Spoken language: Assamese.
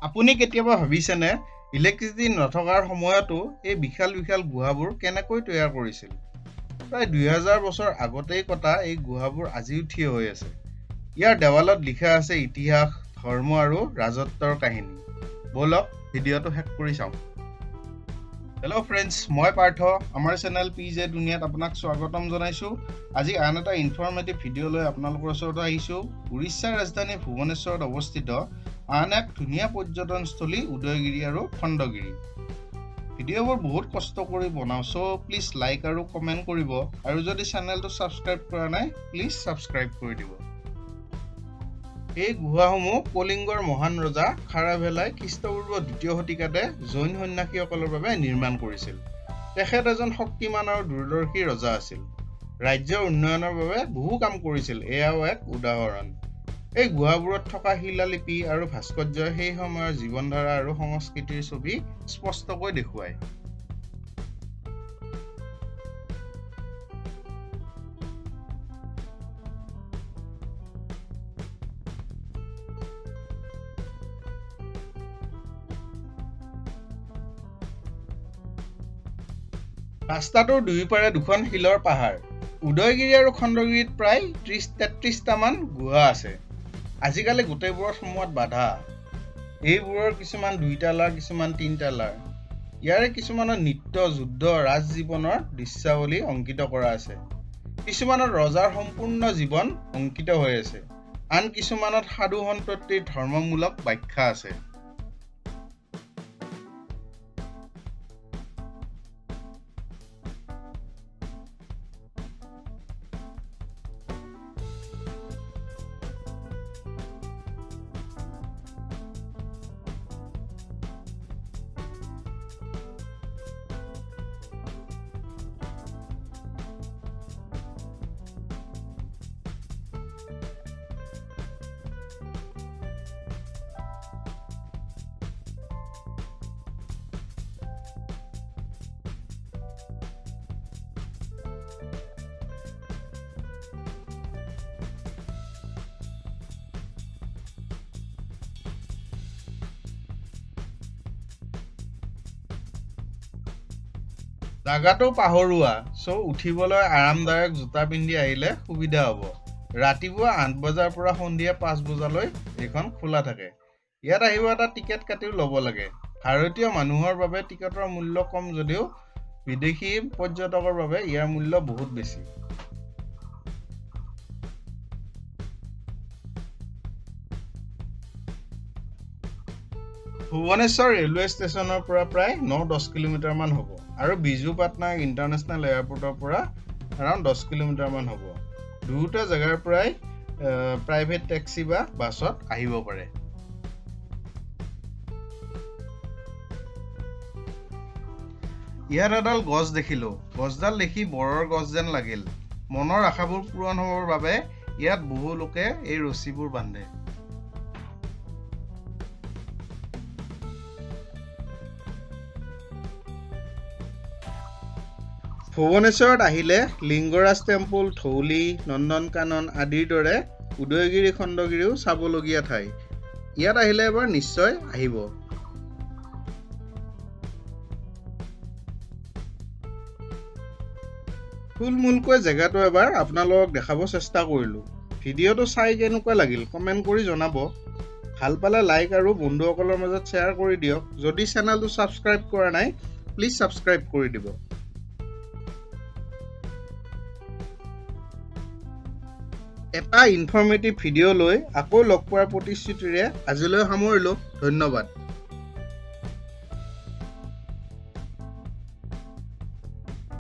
আপুনি কেতিয়াবা ভাবিছেনে ইলেক্ট্ৰিচিটি নথকাৰ সময়তো এই বিশাল বিশাল গুহাবোৰ কেনেকৈ তৈয়াৰ কৰিছিল? প্ৰায় 2000 বছৰ আগতেই কটা এই গুহাবোৰ আজিও থিয় হৈ আছে। ইয়াৰ দেৱালত লিখা আছে ইতিহাস, ধৰ্ম আৰু ৰাজত্বৰ কাহিনী। বলক ভিডিঅ'টো শেষ কৰি চাওঁ। হেল্ল' ফ্ৰেণ্ডছ, মই পাৰ্থ। আমাৰ চেনেল PJ দুনিয়াত আপোনাক স্বাগতম জনাইছোঁ। আজি আন এটা ইনফৰ্মেটিভ ভিডিঅ' লৈ আপোনালোকৰ ওচৰত আহিছোঁ। উৰিষ্যাৰ ৰাজধানী ভুৱনেশ্বৰত অৱস্থিত আন এক ধুনীয়া পৰ্যটনস্থলী উদয়গিৰি আৰু খণ্ডগিৰি। ভিডিঅ'বোৰ বহুত কষ্ট কৰি বনাওঁ, চ' প্লিজ লাইক আৰু কমেণ্ট কৰিব, আৰু যদি চেনেলটো ছাবস্ক্ৰাইব কৰা নাই প্লিজ ছাবস্ক্ৰাইব কৰি দিব। এই গুহাসমূহ কলিংগৰ মহান ৰজা খাৰাভেলাই খ্ৰীষ্টপূৰ্ব 2য় শতিকাতে জৈন সন্যাসীসকলৰ বাবে নিৰ্মাণ কৰিছিল। তেখেত এজন শক্তিমান আৰু দূৰদৰ্শী ৰজা আছিল। ৰাজ্যৰ উন্নয়নৰ বাবে বহু কাম কৰিছিল, এয়াও এক উদাহৰণ। এই গুহাবোৰত থকা শিলালিপি আৰু ভাস্কৰ্যই সেই সময়ৰ জীৱনধাৰা আৰু সংস্কৃতিৰ ছবি স্পষ্টকৈ দেখুৱায়। ৰাস্তাটোৰ দুয়োপাৰে দুখন শিলৰ পাহাৰ। উদয়গিৰি আৰু খণ্ডগিৰিত প্ৰায় 33টামান গুহা আছে। আজিকালি গোটেইবোৰৰ সোমোৱাত বাধা। এইবোৰৰ কিছুমান 2 তালাৰ, কিছুমান 3 তালাৰ। ইয়াৰে কিছুমানত নৃত্য, যুদ্ধ, ৰাজজীৱনৰ দৃশ্যাৱলী অংকিত কৰা আছে। কিছুমানত ৰজাৰ সম্পূৰ্ণ জীৱন অংকিত হৈ আছে। আন কিছুমানত সাধু সন্ততিৰ ধৰ্মমূলক ব্যাখ্যা আছে। জাগাটো পাহৰুৱা, চ' উঠিবলৈ আৰামদায়ক জোতা পিন্ধি আহিলে সুবিধা হ'ব। ৰাতিপুৱা 8 বজাৰ পৰা সন্ধিয়া 5 বজালৈ এইখন খোলা থাকে। ইয়াত আহিব এটা টিকেট কাটিও ল'ব লাগে। ভাৰতীয় মানুহৰ বাবে টিকেটৰ মূল্য কম যদিও বিদেশী পৰ্যটকৰ বাবে ইয়াৰ মূল্য বহুত বেছি। ভুৱনেশ্বৰ ৰেলৱে ষ্টেচনৰ পৰা প্ৰায় 9-10 কিলোমিটাৰমান হ'ব, আৰু বিজু পাটনায়ক ইণ্টাৰনেশ্যনেল এয়াৰপৰ্টৰ পৰা এৰাউণ্ড 10 কিলোমিটাৰমান হ'ব। দুয়োটা জেগাৰ পৰাই প্ৰাইভেট টেক্সি বা বাছত আহিব পাৰে। ইয়াত এডাল গছ দেখিলোঁ। গছডাল দেখি বৰৰ গছ যেন লাগিল। মনৰ আশাবোৰ পূৰণ হ'বৰ বাবে ইয়াত বহু লোকে এই ৰছীবোৰ বান্ধে। ভুৱনেশ্বৰত আহিলে লিংগৰাজ টেম্পল, ধৌলি, নন্দনকানন আদিৰ দৰে উদয়গিৰি খণ্ডগিৰিও চাবলগীয়া ঠাই। ইয়াত আহিলে এবাৰ নিশ্চয় আহিব। থুলমূলকৈ জেগাটো এবাৰ আপোনালোকক দেখাব চেষ্টা কৰিলোঁ। ভিডিঅ'টো চাই কেনেকুৱা লাগিল কমেণ্ট কৰি জনাব। ভাল পালে লাইক আৰু বন্ধুসকলৰ মাজত শ্বেয়াৰ কৰি দিয়ক। যদি চেনেলটো ছাবস্ক্ৰাইব কৰা নাই প্লিজ ছাবস্ক্ৰাইব কৰি দিব। এটা ইনফৰ্মেটিভ ভিডিঅ' লৈ আকৌ লগ পোৱাৰ প্ৰতিশ্ৰুতিৰে আজিলৈ সামৰিলোঁ। ধন্যবাদ।